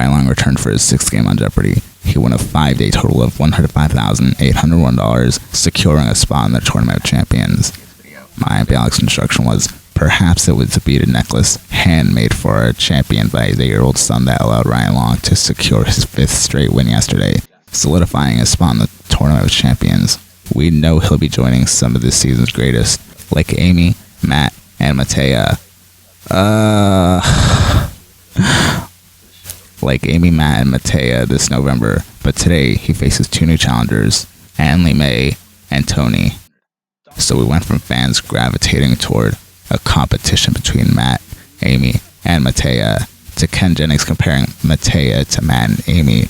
Ryan Long returned for his 6th game on Jeopardy. He won a 5-day total of $105,801, securing a spot in the Tournament of Champions. My Bialik's instruction was, perhaps it was a beaded necklace handmade for a champion by his 8-year-old son that allowed Ryan Long to secure his 5th straight win yesterday, solidifying his spot in the Tournament of Champions. We know he'll be joining some of this season's greatest, like Amy, Matt, and Mattea. Like Amy, Matt, and Mattea this November, but today he faces 2 new challengers, Anli May and Tony. So we went from fans gravitating toward a competition between Matt, Amy, and Mattea, to Ken Jennings comparing Mattea to Matt and Amy,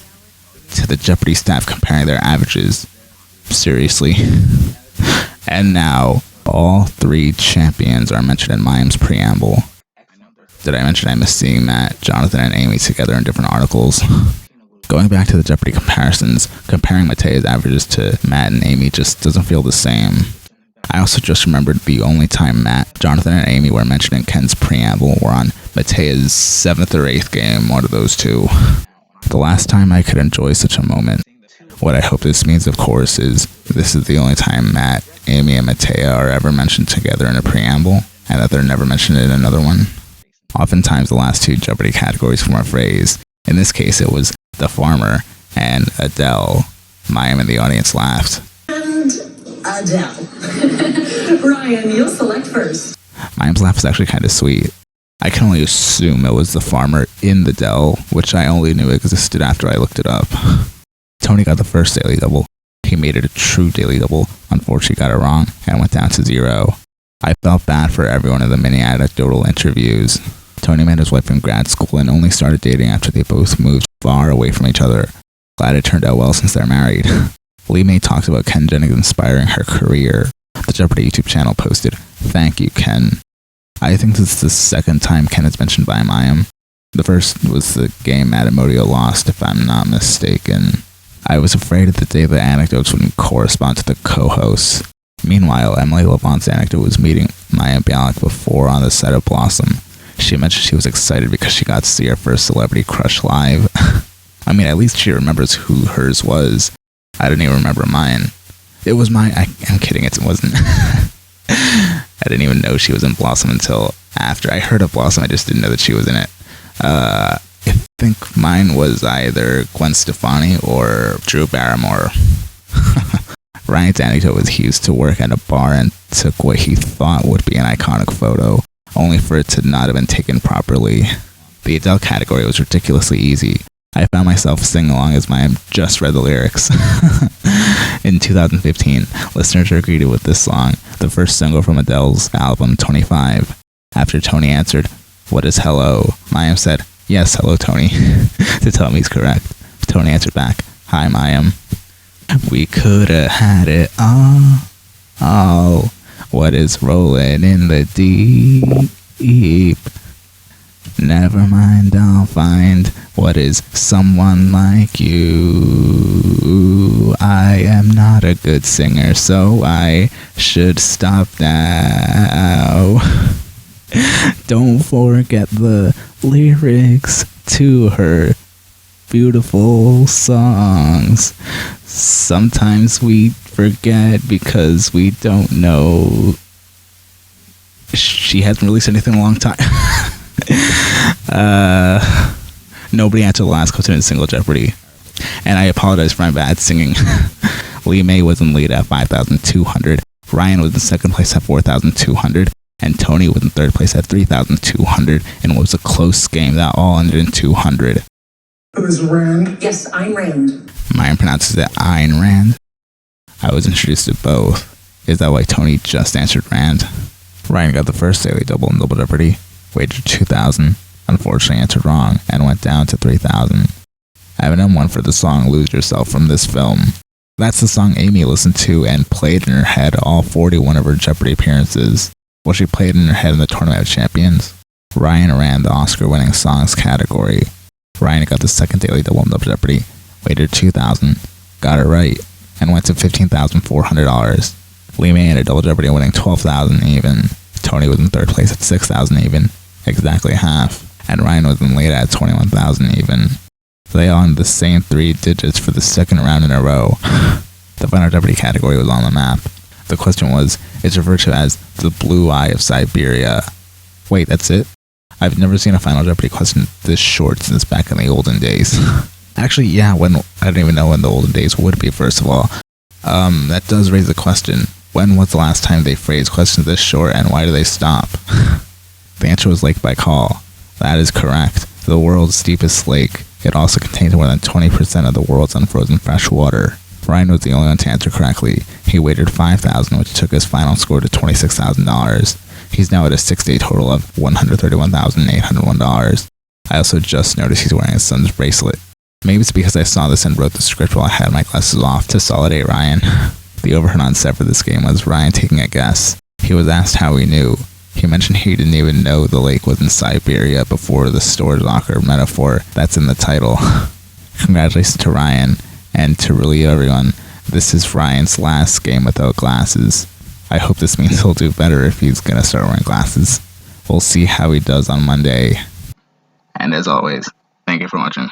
to the Jeopardy staff comparing their averages. Seriously. And now, all 3 champions are mentioned in Mayim's preamble. Did I mention I miss seeing Matt, Jonathan, and Amy together in different articles? Going back to the Jeopardy comparisons, comparing Mattea's averages to Matt and Amy just doesn't feel the same. I also just remembered the only time Matt, Jonathan, and Amy were mentioned in Ken's preamble were on Mattea's 7th or 8th game, one of those 2. The last time I could enjoy such a moment. What I hope this means, of course, is this is the only time Matt, Amy, and Mattea are ever mentioned together in a preamble, and that they're never mentioned in another one. Oftentimes, the last 2 Jeopardy categories form a phrase. In this case, it was the farmer and Adele. Mayim and the audience laughed. And Adele. Ryan, you'll select first. Mayim's laugh is actually kind of sweet. I can only assume it was the farmer in the Dell, which I only knew existed after I looked it up. Tony got the first daily double. He made it a true daily double. Unfortunately, got it wrong and went down to 0. I felt bad for everyone in the mini anecdotal interviews. Tony met his wife in grad school and only started dating after they both moved far away from each other. Glad it turned out well since they're married. Lee May talks about Ken Jennings inspiring her career. The Jeopardy YouTube channel posted, "Thank you, Ken." I think this is the 2nd time Ken is mentioned by Mayim. The first was the game Matt Amodio lost, if I'm not mistaken. I was afraid of the day the anecdotes wouldn't correspond to the co-hosts. Meanwhile, Emily Levant's anecdote was meeting Mattea Bialik before on the set of Blossom. She mentioned she was excited because she got to see her first celebrity crush live. I mean, at least she remembers who hers was. I didn't even remember mine. It was mine. I'm kidding, it wasn't. I didn't even know she was in Blossom until after I heard of Blossom. I just didn't know that she was in it. I think mine was either Gwen Stefani or Drew Barrymore. Ryan's anecdote was he used to work at a bar and took what he thought would be an iconic photo, only for it to not have been taken properly. The Adele category was ridiculously easy. I found myself singing along as Mayim just read the lyrics. In 2015, listeners were greeted with this song, the first single from Adele's album 25. After Tony answered, "What is hello?" Mayim said, "Yes, hello, Tony," to tell him he's correct. Tony answered back, "Hi, Mayim. We coulda had it all. What is rolling in the deep? Never mind, I'll find what is someone like you. I am not a good singer, so I should stop now. Don't forget the lyrics to her beautiful songs. Sometimes we forget because we don't know." She hasn't released anything in a long time. Nobody answered the last question in Single Jeopardy. And I apologize for my bad singing. Lee May was in lead at 5,200. Ryan was in 2nd place at 4,200. And Tony was in 3rd place at 3,200. And it was a close game that all ended in 200. Who's Rand? Yes, Ayn Rand. Mayim pronounces it Ayn Rand. I was introduced to both. Is that why Tony just answered Rand? Ryan got the first daily double in Double Jeopardy. Wagered 2,000. Unfortunately answered wrong and went down to 3,000. Eminem won for the song Lose Yourself from this film. That's the song Amy listened to and played in her head all 41 of her Jeopardy appearances. Well, she played in her head in the Tournament of Champions. Ryan ran the Oscar-winning songs category. Ryan got the 2nd daily double in Double Jeopardy. Wagered 2,000. Got it right. And went to $15,400. Lee May ended Double Jeopardy winning 12,000 even. Tony was in 3rd place at 6,000 even. Exactly half. And Ryan was in lead at 21,000 even. They all in the same 3 digits for the second round in a row. The Final Jeopardy category was on the map. The question was, it's referred to as the Blue Eye of Siberia. Wait, that's it? I've never seen a Final Jeopardy question this short since back in the olden days. Actually, yeah, I don't even know when the olden days would be, first of all. That does raise the question, when was the last time they phrased questions this short, and why do they stop? The answer was Lake Baikal. That is correct. The world's deepest lake. It also contains more than 20% of the world's unfrozen fresh water. Ryan was the only one to answer correctly. He wagered $5,000, which took his final score to $26,000. He's now at a 6-day total of $131,801. I also just noticed he's wearing his son's bracelet. Maybe it's because I saw this and wrote the script while I had my glasses off to solidate Ryan. The overhead on set for this game was Ryan taking a guess. He was asked how he knew. He mentioned he didn't even know the lake was in Siberia before the storage locker metaphor that's in the title. Congratulations to Ryan, and to relieve everyone, this is Ryan's last game without glasses. I hope this means he'll do better if he's gonna start wearing glasses. We'll see how he does on Monday. And as always, thank you for watching.